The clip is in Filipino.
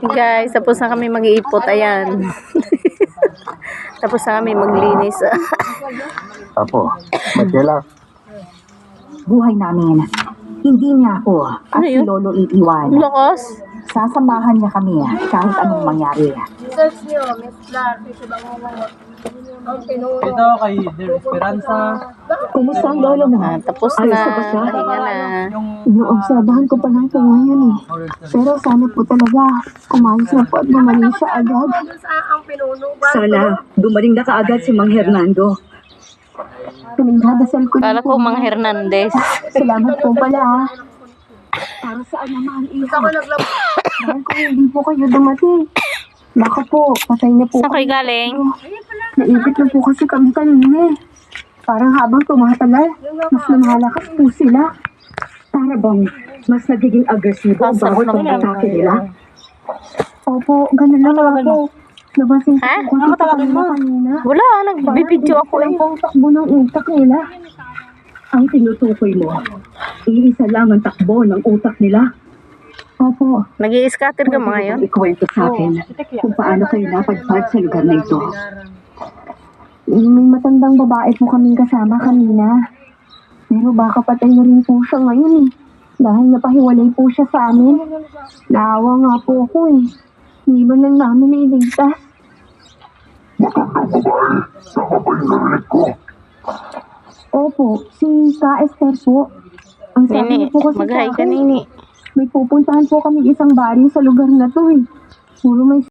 Guys, tapos na kami mag-iipot. Ayan. Tapos na kami maglinis. Apo, magkala. Buhay namin. Hindi niya ako at si Lolo iiwan. Lakas. Sasamahan niya kami kahit anong mangyari. Search nyo, Miss Clark, si Bangungot. Ang pinuno. Ito kay Dear Esperanza. Kumusta ang lolo mo? Tapos na. Ayos na ba siya? Pahinga na. Inoobserbahan ko pa lang ito ngayon eh. Pero sana po talaga kumayos na po at gumaling siya agad. Ang pinuno. Sana gumaling na kaagad si Mang Hernando. Pinagdadasal ko Kala ko Mang Hernandez. Salamat po pala. Para saan naman Gusto ko naglabas. Dahil kung hindi po kayo dumating. Baka po, patay na po. Saan kayo galing? Naipit na po kasi kami kanina eh. Parang habang tumatagal, mas lumalakas po sila. Para bang mas nagiging agresibo ang bawat pag-atake nila. Opo, ganun lang ako. Nabasin ko Ha? po kasi kanina kanina. Wala, nagbibidyo ako eh. Parang pong takbo ng utak nila. Ang tinutukoy mo, iisa lang ang takbo ng utak nila. Opo. Nag-i-scatter ka mga yun? Ikwento sa akin kung paano kayo napadpad sa lugar na ito. May matandang babae po kaming kasama kanina. Pero baka patay na rin po siya ngayon eh. Dahil napahiwalay po siya sa amin. Naawa nga po ako eh. Hindi ba lang namin nailigtas? Opo, si Ka Esther po. Ang sabi Nini, niyo po kasi sa mag-hi ka akin, Nini. may pupuntahan po kami isang bari sa lugar na to eh. Puro may